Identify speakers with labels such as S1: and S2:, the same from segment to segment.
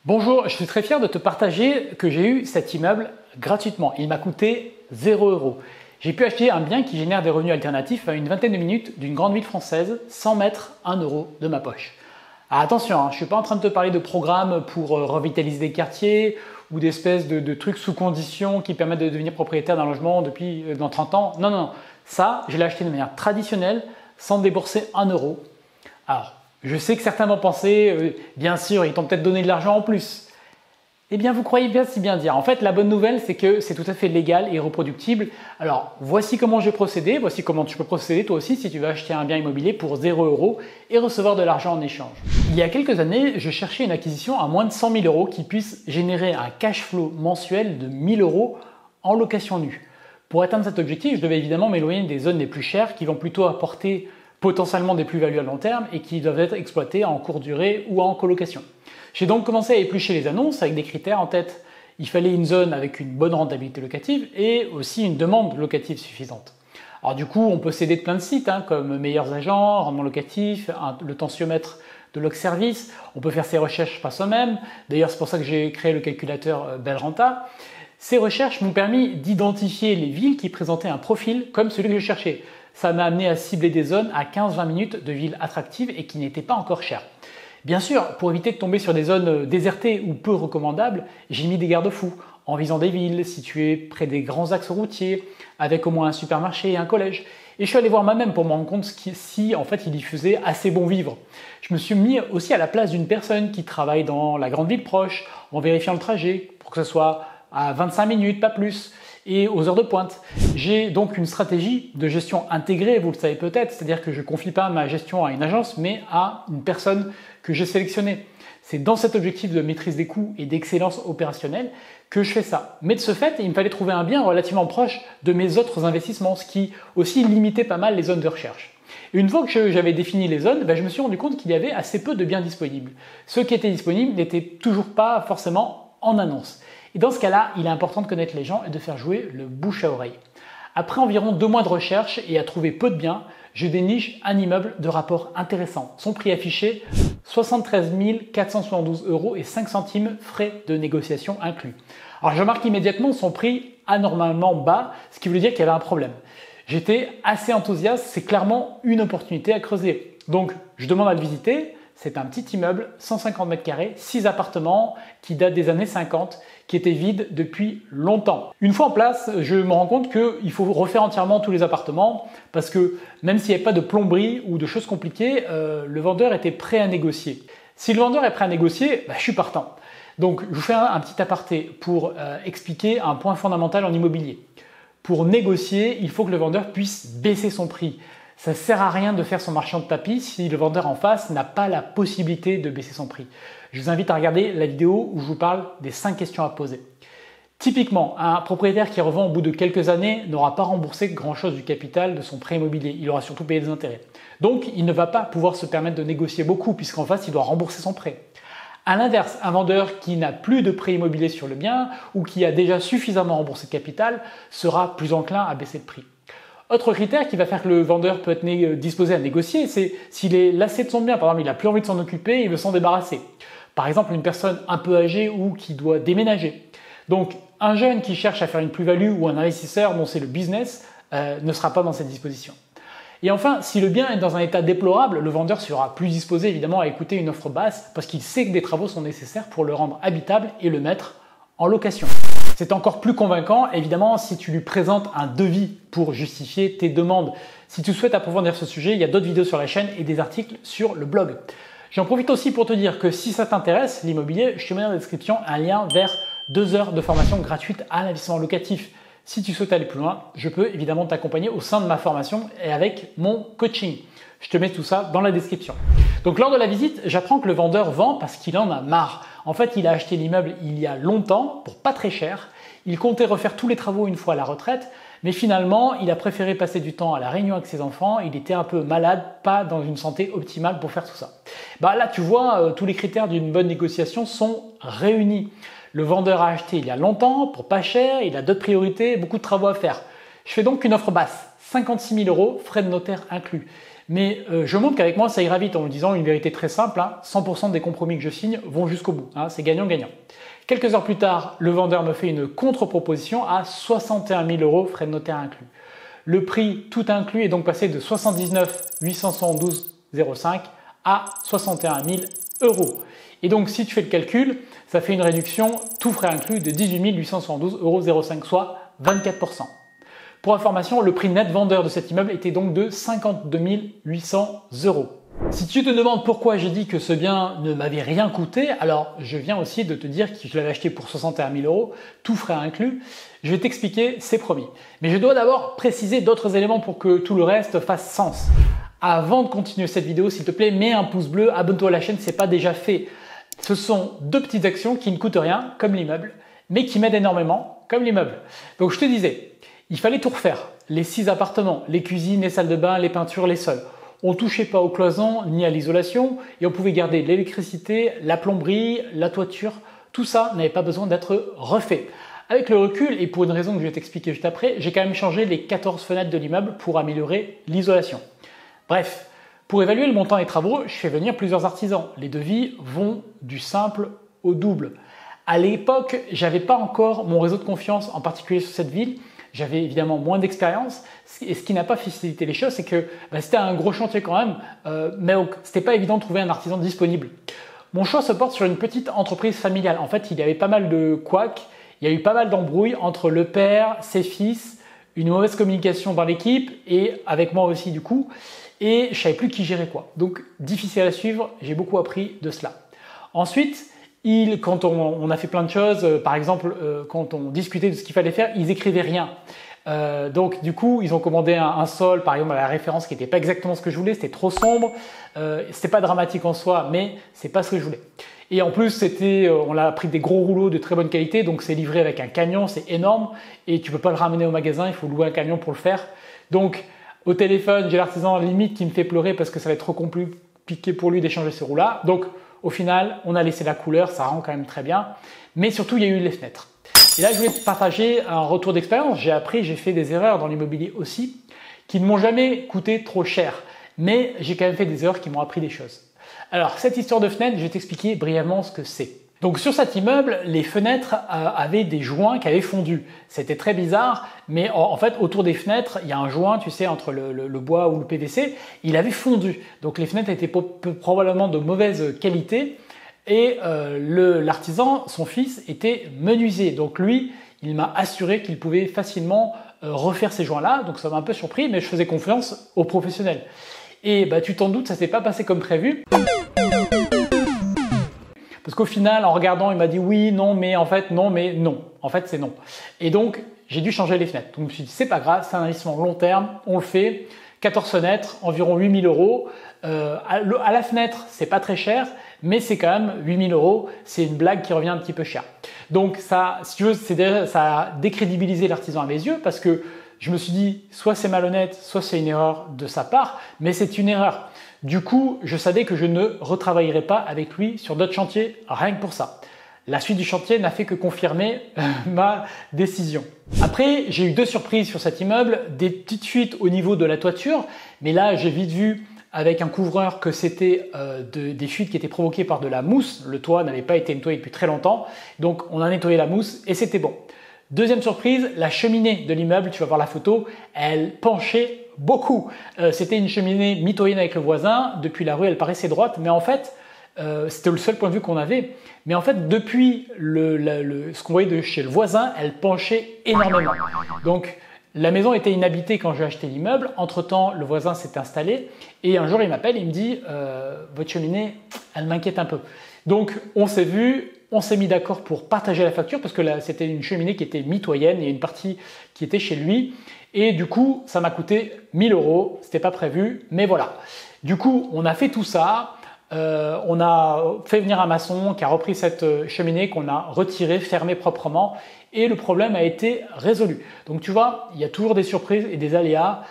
S1: Bonjour, je suis très fier de te partager que j'ai eu cet immeuble gratuitement. Il m'a coûté 0 €. J'ai pu acheter un bien qui génère des revenus alternatifs à une vingtaine de minutes d'une grande ville française sans mettre 1 € de ma poche. Alors attention, je ne suis pas en train de te parler de programmes pour revitaliser des quartiers ou d'espèces de trucs sous condition qui permettent de devenir propriétaire d'un logement dans 30 ans. Non, non, non. Ça, je l'ai acheté de manière traditionnelle sans débourser 1 €. Alors, je sais que certains vont penser, bien sûr, ils t'ont peut-être donné de l'argent en plus. Eh bien, vous croyez bien si bien dire. En fait, la bonne nouvelle, c'est que c'est tout à fait légal et reproductible. Alors, voici comment j'ai procédé, voici comment tu peux procéder toi aussi si tu veux acheter un bien immobilier pour 0 € et recevoir de l'argent en échange. Il y a quelques années, je cherchais une acquisition à moins de 100 000 € qui puisse générer un cash flow mensuel de 1 000 € en location nue. Pour atteindre cet objectif, je devais évidemment m'éloigner des zones les plus chères qui vont plutôt apporter potentiellement des plus-values à long terme et qui doivent être exploitées en courte durée ou en colocation. J'ai donc commencé à éplucher les annonces avec des critères en tête. Il fallait une zone avec une bonne rentabilité locative et aussi une demande locative suffisante. Alors du coup, on peut s'aider de plein de sites comme Meilleurs Agents, Rendement Locatif, le tensiomètre de Logservice. On peut faire ses recherches par soi-même. D'ailleurs, c'est pour ça que j'ai créé le calculateur Belrenta. Ces recherches m'ont permis d'identifier les villes qui présentaient un profil comme celui que je cherchais. Ça m'a amené à cibler des zones à 15-20 minutes de villes attractives et qui n'étaient pas encore chères. Bien sûr, pour éviter de tomber sur des zones désertées ou peu recommandables, j'ai mis des garde-fous en visant des villes situées près des grands axes routiers, avec au moins un supermarché et un collège. Et je suis allé voir moi-même pour me rendre compte si en fait il y faisait assez bon vivre. Je me suis mis aussi à la place d'une personne qui travaille dans la grande ville proche, en vérifiant le trajet pour que ce soit à 25 minutes, pas plus, et aux heures de pointe. J'ai donc une stratégie de gestion intégrée, vous le savez peut-être, c'est-à-dire que je ne confie pas ma gestion à une agence, mais à une personne que j'ai sélectionnée. C'est dans cet objectif de maîtrise des coûts et d'excellence opérationnelle que je fais ça. Mais de ce fait, il me fallait trouver un bien relativement proche de mes autres investissements, ce qui aussi limitait pas mal les zones de recherche. Et une fois que j'avais défini les zones, je me suis rendu compte qu'il y avait assez peu de biens disponibles. Ceux qui étaient disponibles n'étaient toujours pas forcément en annonce. Et dans ce cas-là, il est important de connaître les gens et de faire jouer le bouche à oreille. Après environ 2 mois de recherche et à trouver peu de biens, je déniche un immeuble de rapport intéressant. Son prix affiché, 73 472 € et 5 centimes, frais de négociation inclus. Alors je remarque immédiatement son prix anormalement bas, ce qui voulait dire qu'il y avait un problème. J'étais assez enthousiaste, c'est clairement une opportunité à creuser. Donc je demande à le visiter. C'est un petit immeuble, 150 mètres carrés, 6 appartements qui datent des années 50, qui était vide depuis longtemps. Une fois en place, je me rends compte qu'il faut refaire entièrement tous les appartements parce que même s'il n'y avait pas de plomberie ou de choses compliquées, le vendeur était prêt à négocier. Si le vendeur est prêt à négocier, je suis partant. Donc je vous fais un petit aparté pour expliquer un point fondamental en immobilier. Pour négocier, il faut que le vendeur puisse baisser son prix. Ça ne sert à rien de faire son marchand de tapis si le vendeur en face n'a pas la possibilité de baisser son prix. Je vous invite à regarder la vidéo où je vous parle des 5 questions à poser. Typiquement, un propriétaire qui revend au bout de quelques années n'aura pas remboursé grand-chose du capital de son prêt immobilier. Il aura surtout payé des intérêts. Donc, il ne va pas pouvoir se permettre de négocier beaucoup puisqu'en face, il doit rembourser son prêt. A l'inverse, un vendeur qui n'a plus de prêt immobilier sur le bien ou qui a déjà suffisamment remboursé de capital sera plus enclin à baisser le prix. Autre critère qui va faire que le vendeur peut être disposé à négocier, c'est s'il est lassé de son bien. Par exemple, il n'a plus envie de s'en occuper, il veut s'en débarrasser. Par exemple, une personne un peu âgée ou qui doit déménager. Donc, un jeune qui cherche à faire une plus-value ou un investisseur dont c'est le business ne sera pas dans cette disposition. Et enfin, si le bien est dans un état déplorable, le vendeur sera plus disposé évidemment à écouter une offre basse parce qu'il sait que des travaux sont nécessaires pour le rendre habitable et le mettre en location. C'est encore plus convaincant, évidemment, si tu lui présentes un devis pour justifier tes demandes. Si tu souhaites approfondir ce sujet, il y a d'autres vidéos sur la chaîne et des articles sur le blog. J'en profite aussi pour te dire que si ça t'intéresse, l'immobilier, je te mets dans la description un lien vers 2 heures de formation gratuite à l'investissement locatif. Si tu souhaites aller plus loin, je peux évidemment t'accompagner au sein de ma formation et avec mon coaching. Je te mets tout ça dans la description. Donc lors de la visite, j'apprends que le vendeur vend parce qu'il en a marre. En fait, il a acheté l'immeuble il y a longtemps pour pas très cher. Il comptait refaire tous les travaux une fois à la retraite, mais finalement, il a préféré passer du temps à la Réunion avec ses enfants. Il était un peu malade, pas dans une santé optimale pour faire tout ça. Là, tu vois, tous les critères d'une bonne négociation sont réunis. Le vendeur a acheté il y a longtemps, pour pas cher, il a d'autres priorités, beaucoup de travaux à faire. Je fais donc une offre basse, 56 000 €, frais de notaire inclus. Mais je montre qu'avec moi, ça ira vite en vous disant une vérité très simple, hein, 100% des compromis que je signe vont jusqu'au bout, hein, c'est gagnant-gagnant. Quelques heures plus tard, le vendeur me fait une contre-proposition à 61 000 €, frais de notaire inclus. Le prix tout inclus est donc passé de 79 872,05 à 61 000 €. Et donc si tu fais le calcul, ça fait une réduction, tout frais inclus, de 18 872,05 €, soit 24%. Pour information, le prix net vendeur de cet immeuble était donc de 52 800 €. Si tu te demandes pourquoi j'ai dit que ce bien ne m'avait rien coûté, alors je viens aussi de te dire que je l'avais acheté pour 61 000 €, tout frais inclus. Je vais t'expliquer, c'est promis. Mais je dois d'abord préciser d'autres éléments pour que tout le reste fasse sens. Avant de continuer cette vidéo, s'il te plaît, mets un pouce bleu, abonne-toi à la chaîne, c'est pas déjà fait. Ce sont deux petites actions qui ne coûtent rien, comme l'immeuble, mais qui m'aident énormément, comme l'immeuble. Donc je te disais, il fallait tout refaire. Les 6 appartements, les cuisines, les salles de bain, les peintures, les sols. On ne touchait pas aux cloisons ni à l'isolation et on pouvait garder l'électricité, la plomberie, la toiture. Tout ça n'avait pas besoin d'être refait. Avec le recul et pour une raison que je vais t'expliquer juste après, j'ai quand même changé les 14 fenêtres de l'immeuble pour améliorer l'isolation. Bref, pour évaluer le montant des travaux, je fais venir plusieurs artisans. Les devis vont du simple au double. À l'époque, j'avais pas encore mon réseau de confiance, en particulier sur cette ville. J'avais évidemment moins d'expérience et ce qui n'a pas facilité les choses, c'est que c'était un gros chantier quand même, mais c'était pas évident de trouver un artisan disponible. Mon choix se porte sur une petite entreprise familiale. En fait, il y avait pas mal de couacs, il y a eu pas mal d'embrouilles entre le père, ses fils, une mauvaise communication dans l'équipe et avec moi aussi du coup, et je savais plus qui gérait quoi. Donc difficile à suivre, j'ai beaucoup appris de cela. Ensuite, quand on a fait plein de choses, par exemple, quand on discutait de ce qu'il fallait faire, ils écrivaient rien. Donc du coup, ils ont commandé un sol, par exemple, à la référence qui n'était pas exactement ce que je voulais, c'était trop sombre, c'était pas dramatique en soi, mais c'est pas ce que je voulais. Et en plus, on a pris des gros rouleaux de très bonne qualité, donc c'est livré avec un camion, c'est énorme, et tu peux pas le ramener au magasin, il faut louer un camion pour le faire. Donc au téléphone, j'ai l'artisan limite qui me fait pleurer parce que ça va être trop compliqué pour lui d'échanger ces roues-là. Donc au final, on a laissé la couleur, ça rend quand même très bien. Mais surtout, il y a eu les fenêtres. Et là, je voulais te partager un retour d'expérience. J'ai fait des erreurs dans l'immobilier aussi, qui ne m'ont jamais coûté trop cher. Mais j'ai quand même fait des erreurs qui m'ont appris des choses. Alors, cette histoire de fenêtre, je vais t'expliquer brièvement ce que c'est. Donc sur cet immeuble, les fenêtres avaient des joints qui avaient fondu. C'était très bizarre, mais en fait autour des fenêtres, il y a un joint, tu sais, entre le bois ou le PVC, il avait fondu. Donc les fenêtres étaient probablement de mauvaise qualité et l'artisan, son fils, était menuisier. Donc lui, il m'a assuré qu'il pouvait facilement refaire ces joints-là. Donc ça m'a un peu surpris, mais je faisais confiance aux professionnels. Et tu t'en doutes, ça s'est pas passé comme prévu. Parce qu'au final, en regardant, il m'a dit oui, non, mais en fait, non, mais non. En fait, c'est non. Et donc, j'ai dû changer les fenêtres. Donc, je me suis dit, c'est pas grave, c'est un investissement long terme, on le fait. 14 fenêtres, environ 8 000 €. À la fenêtre, c'est pas très cher, mais c'est quand même 8 000 €. C'est une blague qui revient un petit peu cher. Donc, ça, si tu veux, ça a décrédibilisé l'artisan à mes yeux parce que je me suis dit, soit c'est malhonnête, soit c'est une erreur de sa part, mais c'est une erreur. Du coup, je savais que je ne retravaillerais pas avec lui sur d'autres chantiers, rien que pour ça. La suite du chantier n'a fait que confirmer ma décision. Après, j'ai eu 2 surprises sur cet immeuble, des petites fuites au niveau de la toiture, mais là, j'ai vite vu avec un couvreur que c'était des fuites qui étaient provoquées par de la mousse. Le toit n'avait pas été nettoyé depuis très longtemps, donc on a nettoyé la mousse et c'était bon. Deuxième surprise, la cheminée de l'immeuble, tu vas voir la photo, elle penchait beaucoup. C'était une cheminée mitoyenne avec le voisin. Depuis la rue, elle paraissait droite, mais en fait, c'était le seul point de vue qu'on avait. Mais en fait, depuis ce qu'on voyait de chez le voisin, elle penchait énormément. Donc, la maison était inhabitée quand j'ai acheté l'immeuble. Entre-temps, le voisin s'est installé et un jour, il m'appelle et il me dit « Votre cheminée, elle m'inquiète un peu ». Donc, on s'est vu, on s'est mis d'accord pour partager la facture parce que c'était une cheminée qui était mitoyenne et une partie qui était chez lui. Et du coup, ça m'a coûté 1 000 €. C'était pas prévu, mais voilà. Du coup, on a fait tout ça. On a fait venir un maçon qui a repris cette cheminée qu'on a retirée, fermée proprement et le problème a été résolu. Donc tu vois, il y a toujours des surprises et des aléas,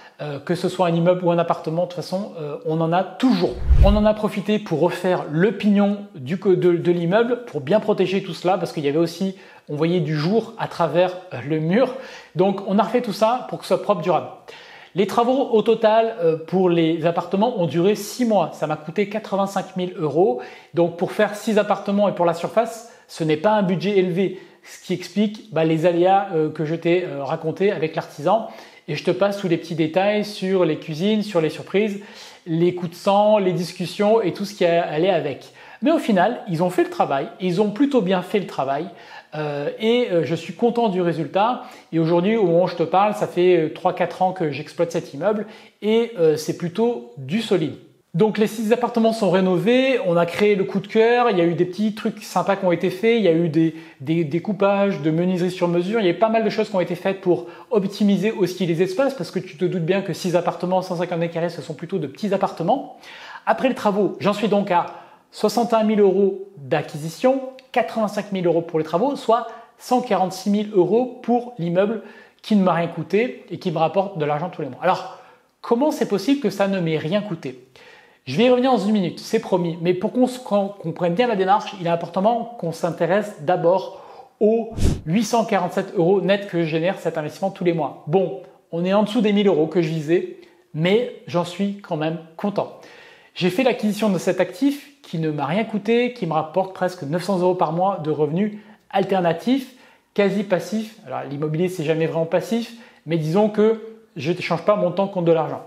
S1: que ce soit un immeuble ou un appartement, de toute façon, on en a toujours. On en a profité pour refaire le pignon de l'immeuble pour bien protéger tout cela parce qu'il y avait aussi, on voyait du jour à travers le mur. Donc on a refait tout ça pour que ce soit propre, durable. Les travaux au total pour les appartements ont duré 6 mois. Ça m'a coûté 85 000 €. Donc pour faire 6 appartements et pour la surface, ce n'est pas un budget élevé. Ce qui explique les aléas que je t'ai racontés avec l'artisan. Et je te passe tous les petits détails sur les cuisines, sur les surprises, les coups de sang, les discussions et tout ce qui allait avec. Mais au final, ils ont fait le travail, ils ont plutôt bien fait le travail et je suis content du résultat. Et aujourd'hui, au moment où je te parle, ça fait 3-4 ans que j'exploite cet immeuble et c'est plutôt du solide. Donc les 6 appartements sont rénovés, on a créé le coup de cœur, il y a eu des petits trucs sympas qui ont été faits, il y a eu des découpages de menuiserie sur mesure, il y a eu pas mal de choses qui ont été faites pour optimiser aussi les espaces parce que tu te doutes bien que 6 appartements, 150 mètres carrés, ce sont plutôt de petits appartements. Après les travaux, j'en suis donc à 61 000 € d'acquisition, 85 000 € pour les travaux, soit 146 000 € pour l'immeuble qui ne m'a rien coûté et qui me rapporte de l'argent tous les mois. Alors, comment c'est possible que ça ne m'ait rien coûté ? Je vais y revenir dans une minute, c'est promis. Mais pour qu'on comprenne bien la démarche, il est important qu'on s'intéresse d'abord aux 847 € net que génère cet investissement tous les mois. Bon, on est en dessous des 1 000 € que je visais, mais j'en suis quand même content. J'ai fait l'acquisition de cet actif qui ne m'a rien coûté, qui me rapporte presque 900 € par mois de revenus alternatifs, quasi passifs. Alors l'immobilier, c'est jamais vraiment passif, mais disons que je ne change pas mon temps contre de l'argent.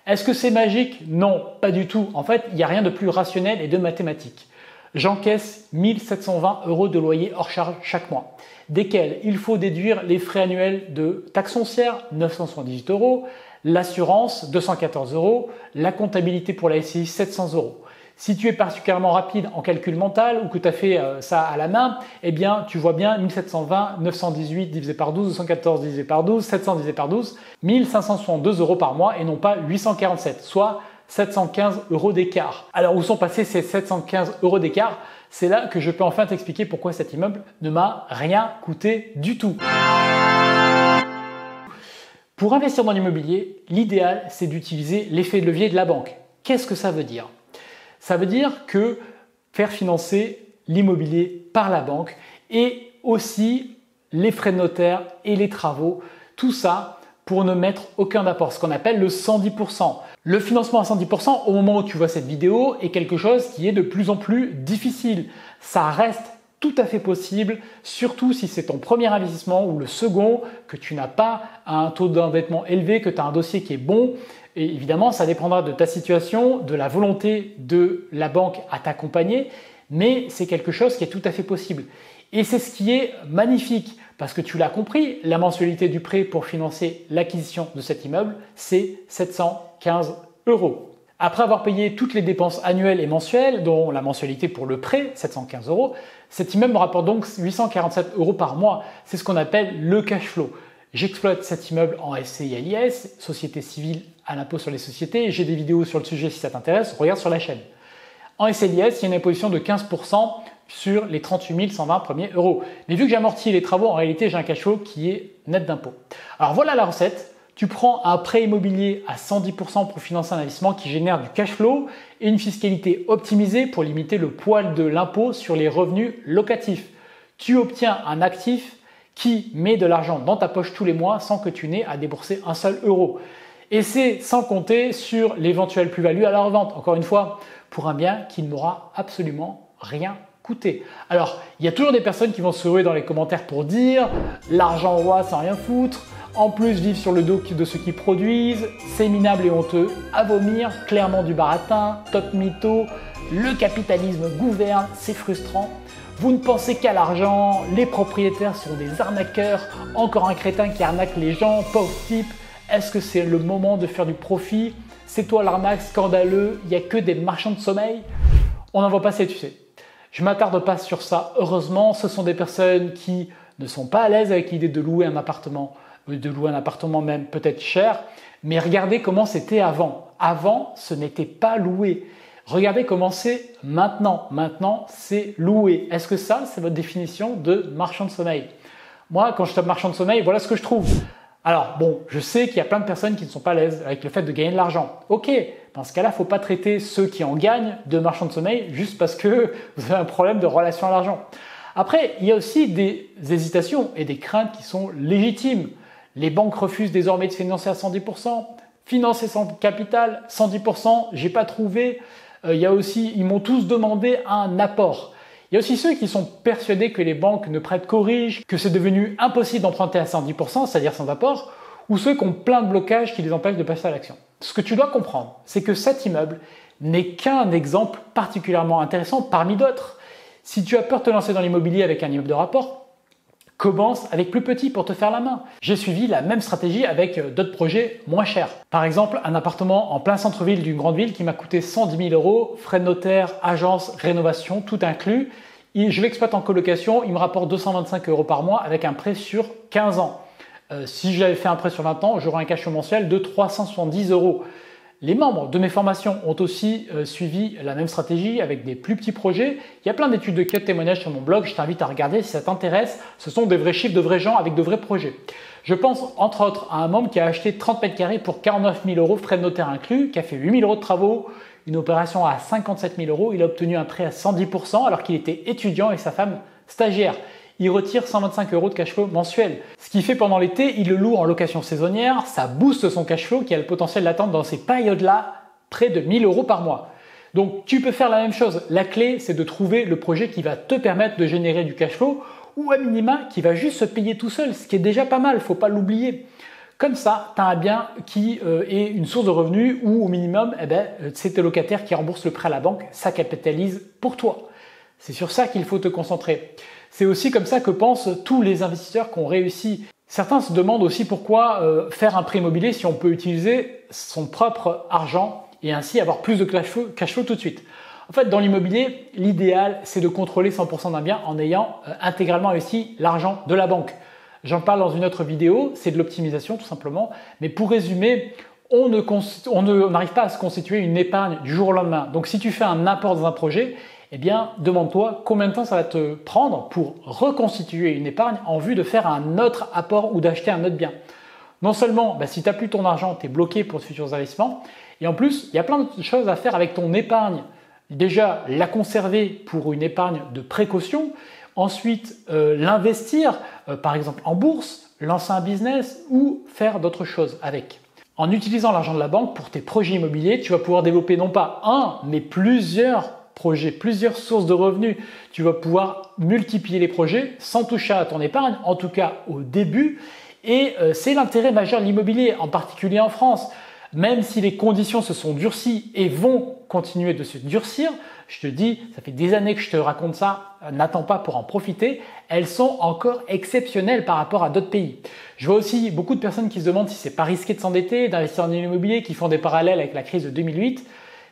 S1: Est-ce que c'est magique? Non, pas du tout. En fait, il n'y a rien de plus rationnel et de mathématique. J'encaisse 1 720 € de loyer hors charge chaque mois, desquels il faut déduire les frais annuels de taxe foncière, 978 €, l'assurance, 214 €, la comptabilité pour la SCI, 700 €. Si tu es particulièrement rapide en calcul mental ou que tu as fait ça à la main, eh bien, tu vois bien 1720, 918 divisé par 12, 214 divisé par 12, 700 divisé par 12, 1562 € par mois et non pas 847, soit 715 € d'écart. Alors, où sont passés ces 715 € d'écart? C'est là que je peux enfin t'expliquer pourquoi cet immeuble ne m'a rien coûté du tout. Pour investir dans l'immobilier, l'idéal, c'est d'utiliser l'effet de levier de la banque. Qu'est-ce que ça veut dire? Ça veut dire que faire financer l'immobilier par la banque et aussi les frais de notaire et les travaux, tout ça pour ne mettre aucun apport, ce qu'on appelle le 110%. Le financement à 110% au moment où tu vois cette vidéo est quelque chose qui est de plus en plus difficile. Ça reste tout à fait possible, surtout si c'est ton premier investissement ou le second, que tu n'as pas un taux d'endettement élevé, que tu as un dossier qui est bon. Et évidemment, ça dépendra de ta situation, de la volonté de la banque à t'accompagner, mais c'est quelque chose qui est tout à fait possible. Et c'est ce qui est magnifique, parce que tu l'as compris, la mensualité du prêt pour financer l'acquisition de cet immeuble, c'est 715 €. Après avoir payé toutes les dépenses annuelles et mensuelles, dont la mensualité pour le prêt, 715 €, cet immeuble me rapporte donc 847 € par mois. C'est ce qu'on appelle le cash flow. J'exploite cet immeuble en SCI LIS, Société civile à l'impôt sur les sociétés. J'ai des vidéos sur le sujet si ça t'intéresse, regarde sur la chaîne. En SCI LIS, il y a une imposition de 15% sur les 38 120 premiers euros. Mais vu que j'amortis les travaux, en réalité, j'ai un cash flow qui est net d'impôt. Alors voilà la recette. Tu prends un prêt immobilier à 110% pour financer un investissement qui génère du cash flow et une fiscalité optimisée pour limiter le poids de l'impôt sur les revenus locatifs. Tu obtiens un actif qui met de l'argent dans ta poche tous les mois sans que tu n'aies à débourser un seul euro. Et c'est sans compter sur l'éventuelle plus-value à la revente. Encore une fois, pour un bien qui ne m'aura absolument rien coûté. Alors, il y a toujours des personnes qui vont se ruer dans les commentaires pour dire « l'argent roi sans rien foutre », en plus vivre sur le dos de ceux qui produisent, c'est minable et honteux, à vomir, clairement du baratin, top mytho, le capitalisme gouverne, c'est frustrant. Vous ne pensez qu'à l'argent, les propriétaires sont des arnaqueurs, encore un crétin qui arnaque les gens, pauvre type. Est-ce que c'est le moment de faire du profit? C'est toi l'arnaque, scandaleux, il n'y a que des marchands de sommeil? On n'en voit pas assez, tu sais. Je ne m'attarde pas sur ça, heureusement, ce sont des personnes qui ne sont pas à l'aise avec l'idée de louer un appartement même peut-être cher, mais regardez comment c'était avant. Avant, ce n'était pas loué. Regardez comment c'est maintenant. Maintenant, c'est loué. Est-ce que ça, c'est votre définition de marchand de sommeil? Moi, quand je tape marchand de sommeil, voilà ce que je trouve. Alors, bon, je sais qu'il y a plein de personnes qui ne sont pas à l'aise avec le fait de gagner de l'argent. Ok, dans ce cas-là, il ne faut pas traiter ceux qui en gagnent de marchands de sommeil juste parce que vous avez un problème de relation à l'argent. Après, il y a aussi des hésitations et des craintes qui sont légitimes. Les banques refusent désormais de financer à 110%. financer sans capital, 110%, j'ai pas trouvé. Il y a aussi, ils m'ont tous demandé un apport. Il y a aussi ceux qui sont persuadés que les banques ne prêtent qu'aux riches, que c'est devenu impossible d'emprunter à 110%, c'est-à-dire sans apport, ou ceux qui ont plein de blocages qui les empêchent de passer à l'action. Ce que tu dois comprendre, c'est que cet immeuble n'est qu'un exemple particulièrement intéressant parmi d'autres. Si tu as peur de te lancer dans l'immobilier avec un immeuble de rapport, commence avec plus petit pour te faire la main. J'ai suivi la même stratégie avec d'autres projets moins chers. Par exemple, un appartement en plein centre-ville d'une grande ville qui m'a coûté 110 000 €, frais de notaire, agence, rénovation, tout inclus. Je l'exploite en colocation, il me rapporte 225 € par mois avec un prêt sur 15 ans. Si j'avais fait un prêt sur 20 ans, j'aurais un cash flow mensuel de 370 €. Les membres de mes formations ont aussi suivi la même stratégie avec des plus petits projets. Il y a plein d'études de cas de témoignages sur mon blog, je t'invite à regarder si ça t'intéresse. Ce sont des vrais chiffres de vrais gens avec de vrais projets. Je pense entre autres à un membre qui a acheté 30 mètres carrés pour 49 000 €, frais de notaire inclus, qui a fait 8 000 € de travaux, une opération à 57 000 €. Il a obtenu un prêt à 110% alors qu'il était étudiant et sa femme stagiaire. Il retire 125 € de cash flow mensuel. Ce qui fait pendant l'été, il le loue en location saisonnière, ça booste son cash flow qui a le potentiel d'atteindre dans ces périodes-là près de 1 000 € par mois. Donc tu peux faire la même chose. La clé, c'est de trouver le projet qui va te permettre de générer du cash flow ou à minima qui va juste se payer tout seul, ce qui est déjà pas mal, faut pas l'oublier. Comme ça, tu as un bien qui est une source de revenus ou au minimum, c'est tes locataires qui remboursent le prêt à la banque, ça capitalise pour toi. C'est sur ça qu'il faut te concentrer. C'est aussi comme ça que pensent tous les investisseurs qui ont réussi. Certains se demandent aussi pourquoi faire un prêt immobilier si on peut utiliser son propre argent et ainsi avoir plus de cash flow tout de suite. En fait, dans l'immobilier, l'idéal, c'est de contrôler 100% d'un bien en ayant intégralement investi l'argent de la banque. J'en parle dans une autre vidéo, c'est de l'optimisation tout simplement. Mais pour résumer, on n'arrive pas à se constituer une épargne du jour au lendemain. Donc si tu fais un apport dans un projet, eh bien, demande-toi combien de temps ça va te prendre pour reconstituer une épargne en vue de faire un autre apport ou d'acheter un autre bien. Non seulement, si tu n'as plus ton argent, tu es bloqué pour de futurs investissements, et en plus, il y a plein de choses à faire avec ton épargne. Déjà, la conserver pour une épargne de précaution, ensuite l'investir, par exemple en bourse, lancer un business ou faire d'autres choses avec. En utilisant l'argent de la banque pour tes projets immobiliers, tu vas pouvoir développer non pas un, mais plusieurs projets, plusieurs sources de revenus. Tu vas pouvoir multiplier les projets sans toucher à ton épargne, en tout cas au début. Et c'est l'intérêt majeur de l'immobilier, en particulier en France. Même si les conditions se sont durcies et vont continuer de se durcir, je te dis, ça fait des années que je te raconte ça, n'attends pas pour en profiter, elles sont encore exceptionnelles par rapport à d'autres pays. Je vois aussi beaucoup de personnes qui se demandent si c'est pas risqué de s'endetter, d'investir dans l'immobilier, qui font des parallèles avec la crise de 2008.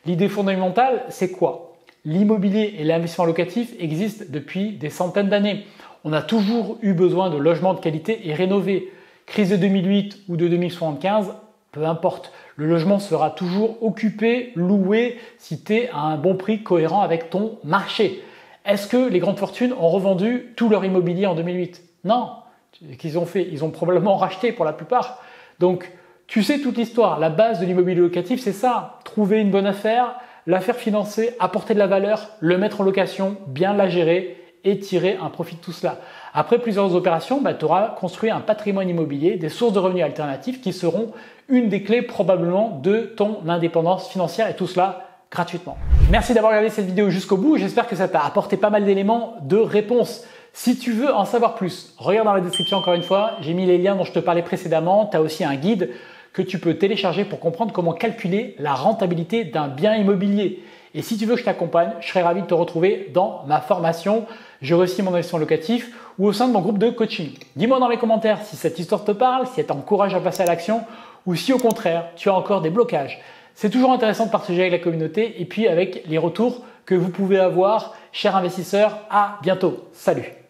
S1: L'idée fondamentale, c'est quoi? L'immobilier et l'investissement locatif existent depuis des centaines d'années. On a toujours eu besoin de logements de qualité et rénovés. Crise de 2008 ou de 2075, peu importe. Le logement sera toujours occupé, loué, si tu es à un bon prix cohérent avec ton marché. Est-ce que les grandes fortunes ont revendu tout leur immobilier en 2008? Non. Qu'est-ce qu'ils ont fait? Ils ont probablement racheté pour la plupart. Donc, tu sais toute l'histoire. La base de l'immobilier locatif, c'est ça. Trouver une bonne affaire, la faire financer, apporter de la valeur, le mettre en location, bien la gérer et tirer un profit de tout cela. Après plusieurs opérations, tu auras construit un patrimoine immobilier, des sources de revenus alternatifs qui seront une des clés probablement de ton indépendance financière et tout cela gratuitement. Merci d'avoir regardé cette vidéo jusqu'au bout. J'espère que ça t'a apporté pas mal d'éléments de réponse. Si tu veux en savoir plus, regarde dans la description encore une fois. J'ai mis les liens dont je te parlais précédemment. Tu as aussi un guide que tu peux télécharger pour comprendre comment calculer la rentabilité d'un bien immobilier. Et si tu veux que je t'accompagne, je serais ravi de te retrouver dans ma formation. Je réussis mon investissement locatif ou au sein de mon groupe de coaching. Dis-moi dans les commentaires si cette histoire te parle, si elle t'encourage à passer à l'action ou si au contraire, tu as encore des blocages. C'est toujours intéressant de partager avec la communauté et puis avec les retours que vous pouvez avoir. Chers investisseurs, à bientôt. Salut!